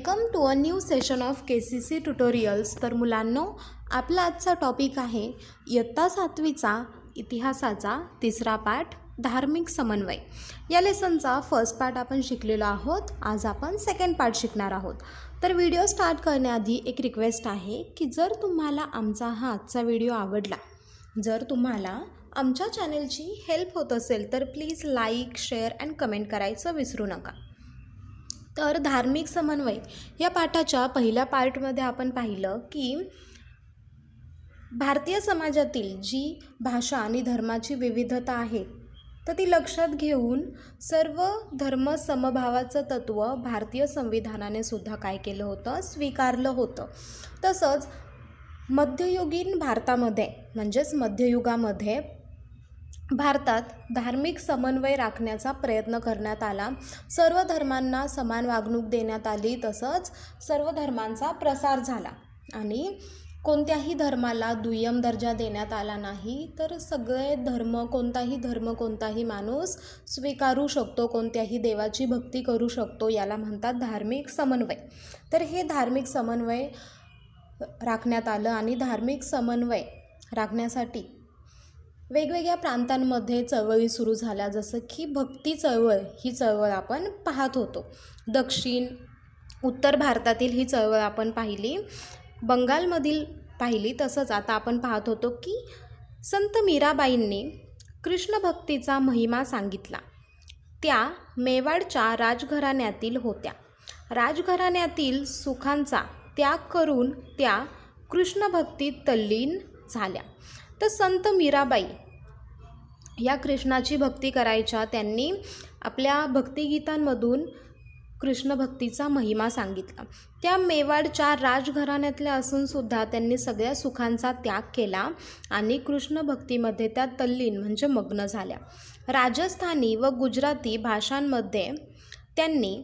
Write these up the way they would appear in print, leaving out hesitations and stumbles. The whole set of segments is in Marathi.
Welcome to a new session of KCC tutorials. तर मुलांनो, आपला आजचा टॉपिक आहे इयत्ता 7वीचा इतिहासाचा तिसरा पाठ धार्मिक समन्वय. या लेसनचा फर्स्ट पार्ट आपण शिकलेलो आहोत. आज आपण सेकंड पार्ट शिकणार आहोत. तर व्हिडिओ स्टार्ट करण्याआधी एक रिक्वेस्ट आहे की जर तुम्हाला आमचा हा आजचा व्हिडिओ आवडला, जर तुम्हाला आमच्या चॅनलची हेल्प होत असेल तर please like, share and comment करायचं विसरू नका. तर धार्मिक समन्वय या पाठाच्या पहिल्या पार्टमध्ये आपण पाहिलं की भारतीय समाजातील जी भाषा आणि धर्माची विविधता आहे तर ती लक्षात घेऊन सर्व धर्म समभावाचं तत्त्व भारतीय संविधानाने सुद्धा काय केलं होतं, स्वीकारलं होतं. तसंच मध्ययुगीन भारतामध्ये म्हणजेच मध्ययुगामध्ये भारतात धार्मिक समन्वय राखण्याचा प्रयत्न करण्यात आला. सर्व धर्मांना समान वागणूक देण्यात आली. तसंच सर्व धर्मांचा प्रसार झाला आणि कोणत्याही धर्माला दुय्यम दर्जा देण्यात आला नाही. तर सगळे धर्म, कोणताही माणूस स्वीकारू शकतो, कोणत्याही देवाची भक्ती करू शकतो. याला म्हणतात धार्मिक समन्वय. तर हे धार्मिक समन्वय राखण्यात आलं आणि धार्मिक समन्वय राखण्यासाठी वेगवेगळ्या प्रांतांमध्ये चळवळी सुरू झाल्या. जसं की भक्ती चळवळ, ही चळवळ आपण पाहत होतो. दक्षिण उत्तर भारतातील ही चळवळ आपण पाहिली, बंगालमधील पाहिली. तसंच आता आपण पाहत होतो की संत मीराबाईंनी कृष्ण भक्तीचा महिमा सांगितला. त्या मेवाडच्या राजघराण्यातील होत्या. राजघराण्यातील सुखांचा त्याग करून त्या कृष्ण भक्तीत तल्लीन झाल्या. तर संत मीराबाई या कृष्णाची भक्ती करायच्या. त्यांनी आपल्या भक्तिगीतांमधून कृष्ण भक्तीचा महिमा सांगितला. त्या मेवाडच्या राजघराण्यातल्या असूनसुद्धा त्यांनी सगळ्या सुखांचा त्याग केला आणि कृष्ण भक्तीमध्ये त्या तल्लीन म्हणजे मग्न झाल्या. राजस्थानी व गुजराती भाषांमध्ये त्यांनी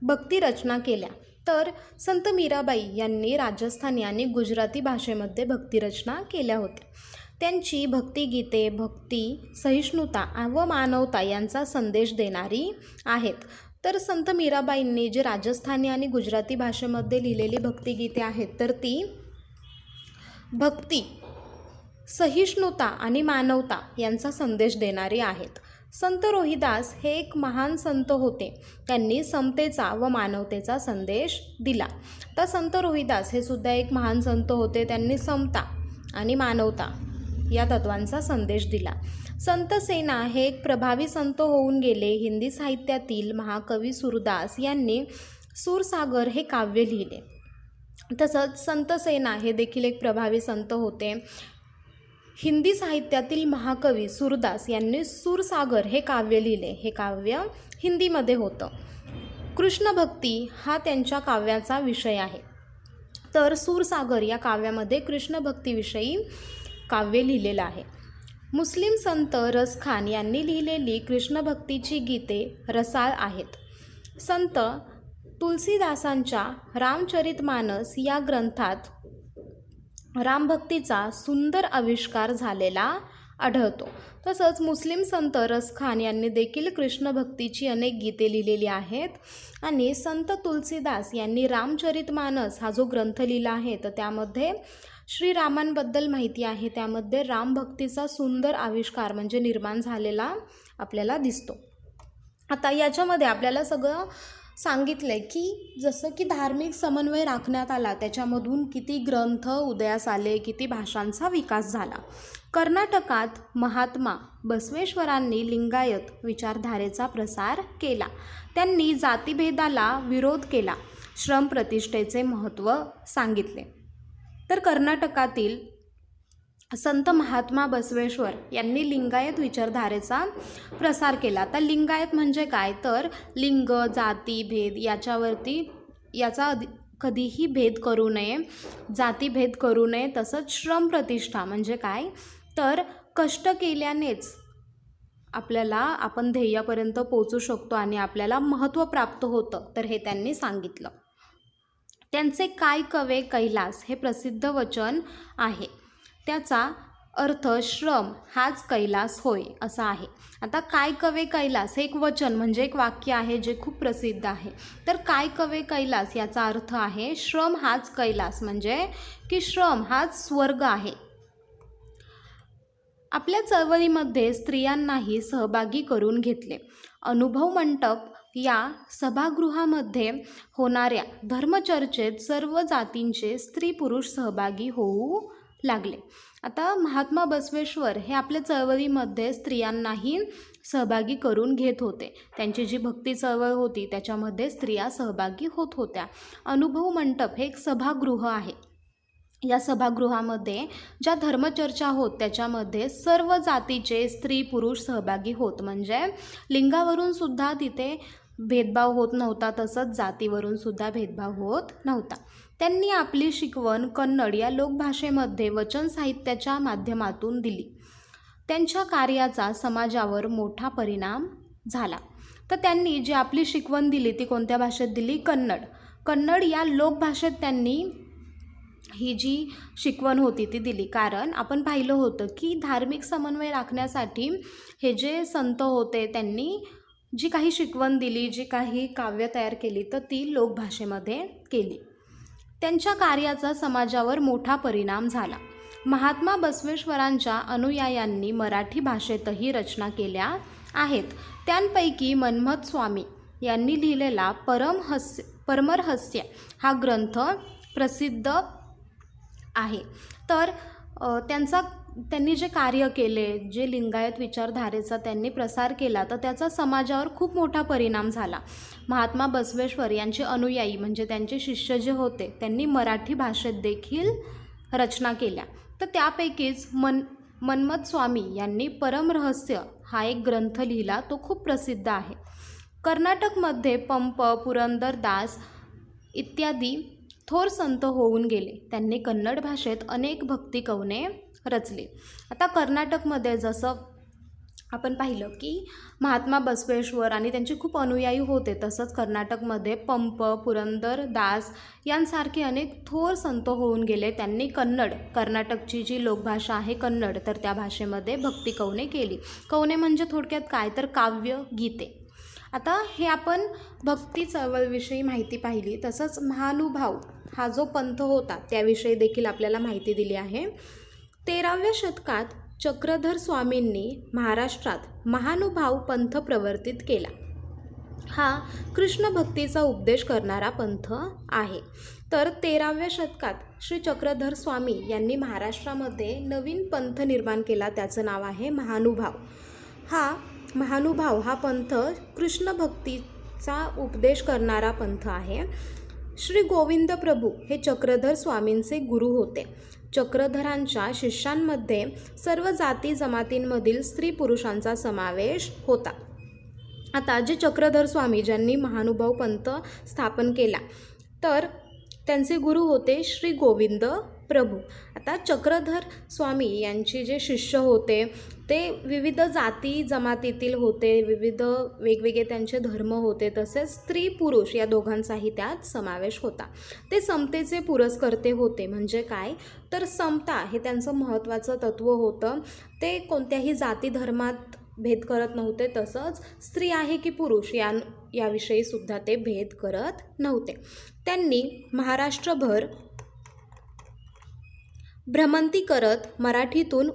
भक्ती रचना केल्या. तर संत मीराबाई यांनी राजस्थानी आणि गुजराती भाषेमध्ये भक्तिरचना केल्या होत्या. त्यांची भक्तिगीते भक्ती, सहिष्णुता व मानवता यांचा संदेश देणारी आहेत. तर संत मीराबाईंनी जे राजस्थानी आणि गुजराती भाषेमध्ये लिहिलेली भक्तिगीते आहेत तर ती भक्ती, सहिष्णुता आणि मानवता यांचा संदेश देणारी आहेत. संत रोहिदास हे एक महान संत होते. त्यांनी समतेचा व मानवतेचा संदेश दिला. तर संत रोहिदास हे सुद्धा एक महान संत होते. त्यांनी समता आणि मानवता या तत्वांचा संदेश दिला. संत सेना हे एक प्रभावी संत होऊन गेले. हिंदी साहित्यातील महाकवी सूरदास यांनी सूरसागर हे काव्य लिहिले. तसंच संत सेना हे देखील एक प्रभावी संत होते. हिंदी साहित्यातील महाकवी सूरदास यांनी सूरसागर हे काव्य लिहिले. हे काव्य हिंदीमध्ये होतं. कृष्ण भक्ती हा त्यांच्या काव्याचा विषय आहे. तर सूरसागर या काव्यामध्ये कृष्ण भक्तीविषयी काव्य लिहिलेलं आहे. मुस्लिम संत रसखान यांनी लिहिलेली कृष्ण भक्तीची गीते रसाळ आहेत. संत तुलसीदासांच्या रामचरितमानस या ग्रंथात रामभक्तीचा सुंदर आविष्कार झालेला आढळतो. तसंच मुस्लिम संत रसखान यांनी देखील कृष्ण भक्तीची अनेक गीते लिहिलेली आहेत. आणि संत तुलसीदास यांनी रामचरितमानस हा जो ग्रंथ लिहिला आहे तर त्यामध्ये श्रीरामांबद्दल माहिती आहे. त्यामध्ये रामभक्तीचा सुंदर आविष्कार म्हणजे निर्माण झालेला आपल्याला दिसतो. आता याच्यामध्ये आपल्याला सगळं सांगितलं आहे की जसं की धार्मिक समन्वय राखण्यात आला, त्याच्यामधून किती ग्रंथ उदयास आले, किती भाषांचा विकास झाला. कर्नाटकात महात्मा बसवेश्वरांनी लिंगायत विचारधारेचा प्रसार केला. त्यांनी जातीभेदाला विरोध केला. श्रमप्रतिष्ठेचे महत्त्व सांगितले. तर कर्नाटकातील संत महात्मा बसवेश्वर यांनी लिंगायत विचारधारेचा प्रसार केला. तर लिंगायत म्हणजे काय, तर लिंग, जाती, भेद याचा कधीही भेद करू नये, जातीभेद करू नये. तसंच श्रमप्रतिष्ठा म्हणजे काय, तर कष्ट केल्यानेच आपण ध्येयापर्यंत पोहोचू शकतो आणि आपल्याला महत्त्व प्राप्त होतं. तर हे त्यांनी सांगितलं. त्यांचे काय कवे कैलास हे प्रसिद्ध वचन आहे. त्याचा अर्थ श्रम हाच कैलास होय असा आहे. आता काय कवे कैलास हे एक वचन म्हणजे एक वाक्य आहे जे खूप प्रसिद्ध आहे. तर काय कवे कैलास याचा अर्थ आहे श्रम हाच कैलास, म्हणजे की श्रम हाच स्वर्ग आहे. आपल्या चळवळीमध्ये स्त्रियांनाही सहभागी करून घेतले. अनुभव मंडप या सभागृहामध्ये होणाऱ्या धर्मचर्चेत सर्व जातींचे स्त्री पुरुष सहभागी होऊ लागले. आता महात्मा बसवेश्वर हे आपल्या चळवळीमध्ये स्त्रियांनाही सहभागी करून घेत होते. त्यांची जी भक्ती चळवळ होती त्याच्यामध्ये स्त्रिया सहभागी होत होत्या. अनुभव मंडप हे एक सभागृह आहे. या सभागृहामध्ये ज्या धर्मचर्चा होत त्याच्यामध्ये सर्व जातीचे स्त्री पुरुष सहभागी होत, म्हणजे लिंगावरून सुद्धा तिथे भेदभाव होत नव्हता, तसंच जातीवरून सुद्धा भेदभाव होत नव्हता. त्यांनी आपली शिकवण कन्नड या लोकभाषेमध्ये वचन साहित्याच्या माध्यमातून दिली. त्यांच्या कार्याचा समाजावर मोठा परिणाम झाला. तर त्यांनी जी आपली शिकवण दिली ती कोणत्या भाषेत दिली? कन्नड. कन्नड या लोकभाषेत त्यांनी ही जी शिकवण होती ती दिली. कारण आपण पाहिलं होतं की धार्मिक समन्वय राखण्यासाठी हे जे संत होते त्यांनी जी काही शिकवण दिली, जी काही काव्य तयार केली तर ती लोकभाषेमध्ये केली. त्यांच्या कार्याचा समाजावर मोठा परिणाम झाला. महात्मा बसवेश्वरांच्या अनुयायांनी मराठी भाषेतही रचना केल्या आहेत. त्यांपैकी मन्मथ स्वामी यांनी लिहिलेला परमरहस्य हा ग्रंथ प्रसिद्ध आहे. तर त्यांनी जे कार्य केले, जे लिंगायत विचारधारेचा त्यांनी प्रसार केला, तर त्याचा समाजावर खूप मोठा परिणाम झाला. महात्मा बसवेश्वर यांचे अनुयायी म्हणजे त्यांचे शिष्य जे होते त्यांनी मराठी भाषेत देखील रचना केल्या. तर त्यापैकीच मन्मथ स्वामी यांनी परमरहस्य हा एक ग्रंथ लिहिला, तो खूप प्रसिद्ध आहे. कर्नाटकमध्ये पंप, पुरंदरदास इत्यादी थोर संत होऊन गेले. त्यांनी कन्नड भाषेत अनेक भक्ती कवने रचले. आता कर्नाटकमध्ये जसं आपण पाहिलं की महात्मा बसवेश्वर आणि त्यांचे खूप अनुयायी होते, तसंच कर्नाटकमध्ये पंप, पुरंदरदास यांसारखे अनेक थोर संत होऊन गेले. त्यांनी कर्नाटकची जी लोकभाषा आहे कन्नड, तर त्या भाषेमध्ये भक्ती कवने केली. कवने म्हणजे थोडक्यात काय तर काव्य, गीते. आता हे आपण भक्ती चळवळीविषयी माहिती पाहिली. तसंच महानुभाव हा जो पंथ होता त्याविषयी देखील आपल्याला माहिती दिली आहे. 13व्या शतकात चक्रधर स्वामींनी महाराष्ट्रात महानुभाव पंथ प्रवर्तित केला. हा कृष्ण भक्तीचा उपदेश करणारा पंथ आहे. तर 13व्या शतकात श्री चक्रधर स्वामी यांनी महाराष्ट्रामध्ये नवीन पंथ निर्माण केला, त्याचं नाव आहे महानुभाव. महानुभाव हा पंथ कृष्ण भक्तीचा उपदेश करणारा पंथ आहे. श्री गोविंद प्रभू हे चक्रधर स्वामींचे गुरु होते. चक्रधरांच्या शिष्यांमध्ये सर्व जाती जमातींमधील स्त्री पुरुषांचा समावेश होता. आता जे चक्रधर स्वामी ज्यांनी महानुभाव पंथ स्थापन केला, तर त्यांचे गुरु होते श्री गोविंद प्रभू. आता चक्रधर स्वामी यांचे जे शिष्य होते ते विविध जाती जमातीतील होते, विविध वेगवेगळे त्यांचे धर्म होते, तसेच स्त्री पुरुष या दोघांचाही त्यात समावेश होता. ते समतेचे पुरस्कर्ते होते. म्हणजे काय तर समता हे त्यांचं महत्त्वाचं तत्त्व होतं. ते कोणत्याही जाती धर्मात भेद करत नव्हते, तसंच स्त्री आहे की पुरुष याविषयी सुद्धा ते भेद करत नव्हते. त्यांनी महाराष्ट्रभर भ्रमंती करत मराठीतून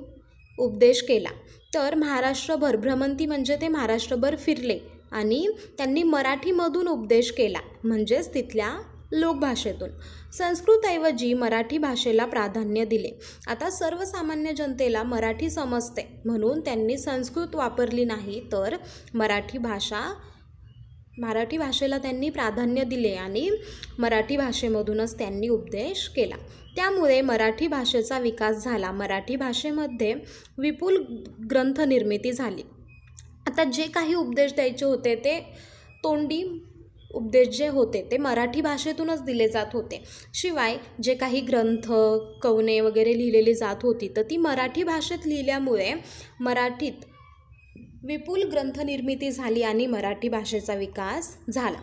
उपदेश केला. तर महाराष्ट्रभर भ्रमंती म्हणजे ते महाराष्ट्रभर फिरले आणि त्यांनी मराठीमधून उपदेश केला, म्हणजेच तिथल्या लोकभाषेतून. संस्कृतऐवजी मराठी भाषेला प्राधान्य दिले. आता सर्वसामान्य जनतेला मराठी समजते म्हणून त्यांनी संस्कृत वापरली नाही, तर मराठी भाषेला त्यांनी प्राधान्य दिले आणि मराठी भाषेमधूनच त्यांनी उपदेश केला. त्यामुळे मराठी भाषेचा विकास झाला. मराठी भाषेमध्ये विपुल ग्रंथ निर्मिती झाली. आता जे काही उपदेश द्यायचे होते ते तोंडी उपदेश जे होते ते मराठी भाषेतूनच दिले जात होते. शिवाय जे काही ग्रंथ, कवने वगैरे लिहिलेली जात होती तर ती मराठी भाषेत लिहिल्यामुळे मराठीत विपुल ग्रंथ निर्मिती झाली आणि मराठी भाषेचा विकास झाला.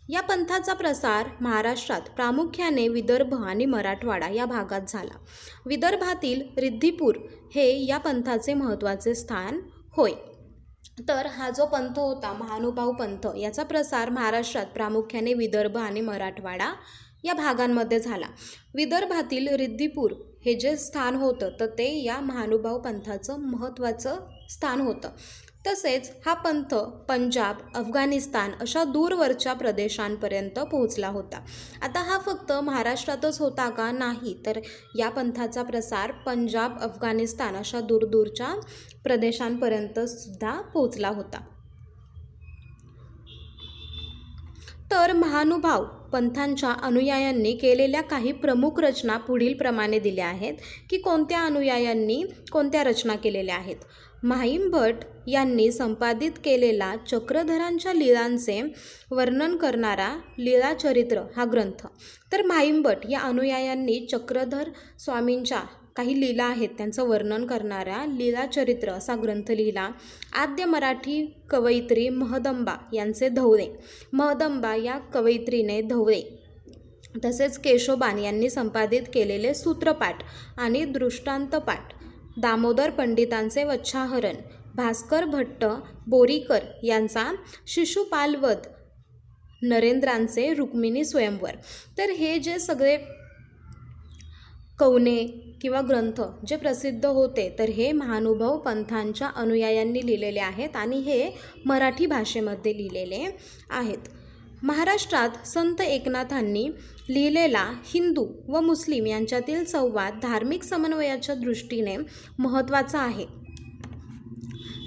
या पंथाचा प्रसार महाराष्ट्रात प्रामुख्याने विदर्भ आणि मराठवाडा या भागात झाला. विदर्भातील रिद्धिपूर हे या पंथाचे महत्त्वाचे स्थान होय. तर हा जो पंथ होता महानुभाव पंथ, याचा प्रसार महाराष्ट्रात प्रामुख्याने विदर्भ आणि मराठवाडा या भागांमध्ये झाला. विदर्भातील रिद्धिपूर हे जे स्थान होतं तर ते या महानुभाव पंथाचं महत्त्वाचं स्थान होतं. तसेच हा पंथ पंजाब, अफगाणिस्तान अशा दूरवरच्या प्रदेशांपर्यंत पोहोचला होता. आता हा फक्त महाराष्ट्रातच होता का? नाही, तर या पंथाचा प्रसार पंजाब, अफगाणिस्तान अशा दूरदूरच्या प्रदेशांपर्यंत सुद्धा पोहोचला होता. तर महानुभाव पंथांच्या अनुयायांनी केलेल्या काही प्रमुख रचना पुढील प्रमाणे दिल्या आहेत की कोणत्या अनुयायांनी कोणत्या रचना केलेल्या आहेत. माहीम भट यांनी संपादित केलेला चक्रधरांच्या लीलांचे वर्णन करणारा लीलाचरित्र हा ग्रंथ. तर माहीम भट या अनुयायांनी चक्रधर स्वामींच्या काही लीला आहेत त्यांचं वर्णन करणारा लीलाचरित्र असा ग्रंथ लिहिला. आद्य मराठी कवयित्री महदंबा यांचे धवळे, महदंबा या कवयित्रीने धवळे, तसेच केशोबान यांनी संपादित केलेले सूत्रपाठ आणि दृष्टांतपाठ, दामोदर पंडितांचे वच्छाहरण, भास्कर भट्ट बोरीकर यांचा शिशुपालवध, नरेंद्रांचे रुक्मिणी स्वयंवर. तर हे जे सगळे कवने किंवा ग्रंथ जे प्रसिद्ध होते तर हे महानुभाव पंथांच्या अनुयायांनी लिहिलेले आहेत आणि हे मराठी भाषेमध्ये लिहिलेले आहेत. महाराष्ट्रात संत एकनाथांनी लिहिलेला हिंदू व मुस्लिम यांच्यातील संवाद धार्मिक समन्वयाच्या दृष्टीने महत्त्वाचा आहे.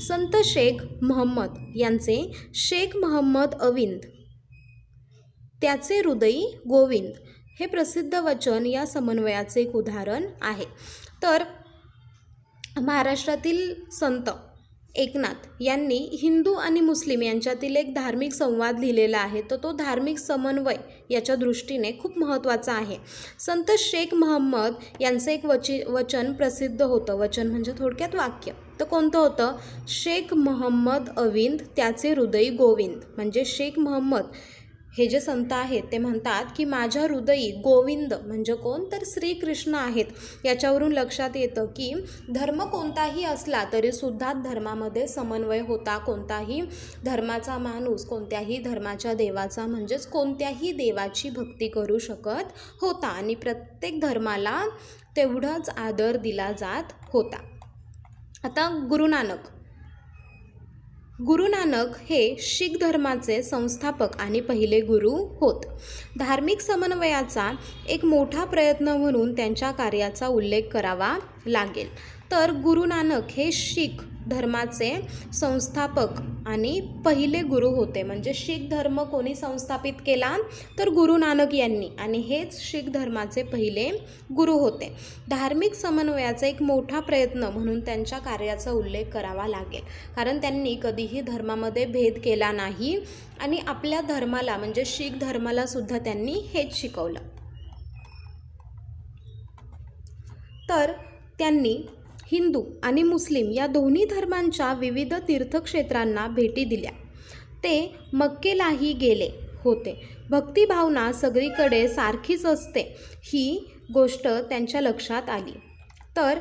संत शेख महम्मद यांचे शेख महम्मद अविंद, त्याचे हृदयी गोविंद हे प्रसिद्ध वचन या समन्वयाचे एक उदाहरण आहे. तर महाराष्ट्रातील संत एकनाथ यांनी हिंदू आणि मुस्लिम यांच्यातील एक धार्मिक संवाद लिहिलेला आहे, तर तो धार्मिक समन्वय याच्या दृष्टीने खूप महत्त्वाचा आहे. संत शेख महम्मद यांचं एक वचन प्रसिद्ध होतं. वचन म्हणजे थोडक्यात वाक्य. तर कोणतं होतं? शेख महम्मद अविंद त्याचे हृदयी गोविंद. म्हणजे शेख महम्मद हे जे संत आहेत ते म्हणतात की माझ्या हृदयी गोविंद म्हणजे कोण? तर श्रीकृष्ण आहेत. याच्यावरून लक्षात येतं की धर्म कोणताही असला तरीसुद्धा धर्मामध्ये समन्वय होता. कोणताही धर्माचा माणूस कोणत्याही धर्माच्या देवाचा म्हणजेच कोणत्याही देवाची भक्ती करू शकत होता आणि प्रत्येक धर्माला तेवढाच आदर दिला जात होता. आता गुरु नानक हे शीख धर्माचे संस्थापक आणि पहिले गुरु होत. धार्मिक समन्वयाचा एक मोठा प्रयत्न म्हणून त्यांच्या कार्याचा उल्लेख करावा लागेल. तर गुरु नानक हे शीख धर्माचे संस्थापक आणि पहिले गुरु होते. म्हणजे शीख धर्म कोणी संस्थापित केला? तर गुरु नानक यांनी, आणि हेच शीख धर्माचे पहिले गुरु होते. धार्मिक समन्वयाचा एक मोठा प्रयत्न म्हणून त्यांच्या कार्याचा उल्लेख करावा लागेल, कारण त्यांनी कधीही धर्मामध्ये भेद केला नाही आणि आपल्या धर्माला म्हणजे शीख धर्माला सुद्धा त्यांनी हेच शिकवलं. तर त्यांनी हिंदू आणि मुस्लिम या दोन्ही धर्मांच्या विविध तीर्थक्षेत्रांना भेटी दिल्या. ते मक्केलाही गेले होते. भक्तिभावना सगळीकडे सारखीच असते ही गोष्ट त्यांच्या लक्षात आली. तर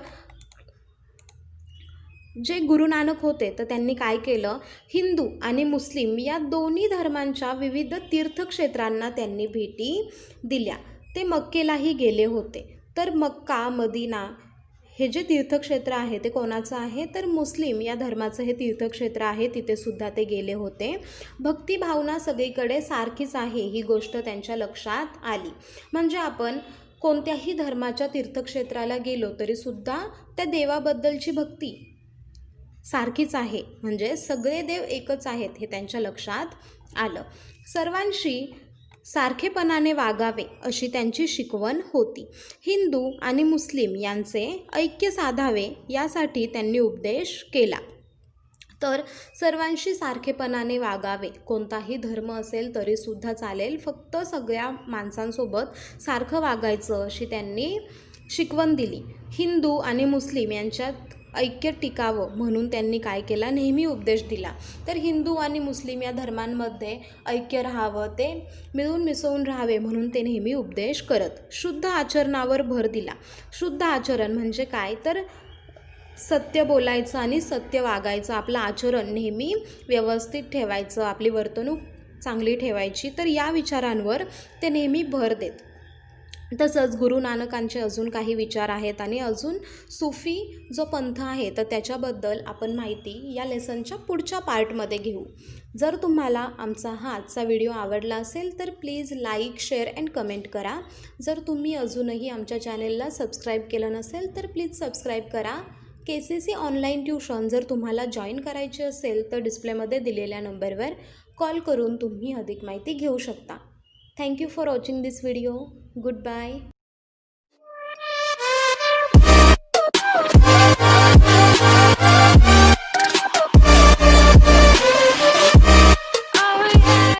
जे गुरु नानक होते तर त्यांनी काय केलं? हिंदू आणि मुस्लिम या दोन्ही धर्मांच्या विविध तीर्थक्षेत्रांना त्यांनी भेटी दिल्या. ते मक्केलाही गेले होते. तर मक्का, मदिना हे जे तीर्थक्षेत्र आहे ते कोणाचं आहे? तर मुस्लिम या धर्माचं हे तीर्थक्षेत्र आहे. तिथे सुद्धा ते गेले होते. भक्तिभावना सगळीकडे सारखीच आहे ही गोष्ट त्यांच्या लक्षात आली. म्हणजे आपण कोणत्याही धर्माच्या तीर्थक्षेत्राला गेलो तरीसुद्धा त्या देवाबद्दलची भक्ती सारखीच आहे. म्हणजे सगळे देव एकच आहेत हे त्यांच्या लक्षात आलं. सर्वांशी सारखेपणाने वागावे अशी त्यांची शिकवण होती. हिंदू आणि मुस्लिम यांचे ऐक्य साधावे यासाठी त्यांनी उपदेश केला. तर सर्वांशी सारखेपणाने वागावे, कोणताही धर्म असेल तरीसुद्धा चालेल, फक्त सगळ्या माणसांसोबत सारखं वागायचं अशी त्यांनी शिकवण दिली. हिंदू आणि मुस्लिम यांच्यात ऐक्य टिकावं म्हणून त्यांनी काय केला, नेहमी उपदेश दिला. तर हिंदू आणि मुस्लिम या धर्मांमध्ये ऐक्य राहावं, ते मिळून मिसळून राहावे म्हणून ते नेहमी उपदेश करत. शुद्ध आचरणावर भर दिला. शुद्ध आचरण म्हणजे काय, तर सत्य बोलायचं आणि सत्य वागायचं, आपलं आचरण नेहमी व्यवस्थित ठेवायचं, आपली वर्तणूक चांगली ठेवायची. तर या विचारांवर ते नेहमी भर देत. तसंच गुरु नानकांचे अजून काही विचार आहेत आणि अजून सुफी जो पंथ आहे तर त्याच्याबद्दल आपण माहिती या लेसनच्या पुढच्या पार्टमध्ये घेऊ. जर तुम्हाला आमचा हा आजचा व्हिडिओ आवडला असेल तर please like, share and comment करा. जर तुम्ही अजूनही आमच्या चॅनेलला सबस्क्राईब केलं नसेल तर प्लीज सबस्क्राईब करा. KCC ऑनलाईन ट्यूशन जर तुम्हाला जॉईन करायची असेल तर डिस्प्लेमध्ये दिलेल्या नंबरवर कॉल करून तुम्ही अधिक माहिती घेऊ शकता. Thank you for watching this video. Goodbye.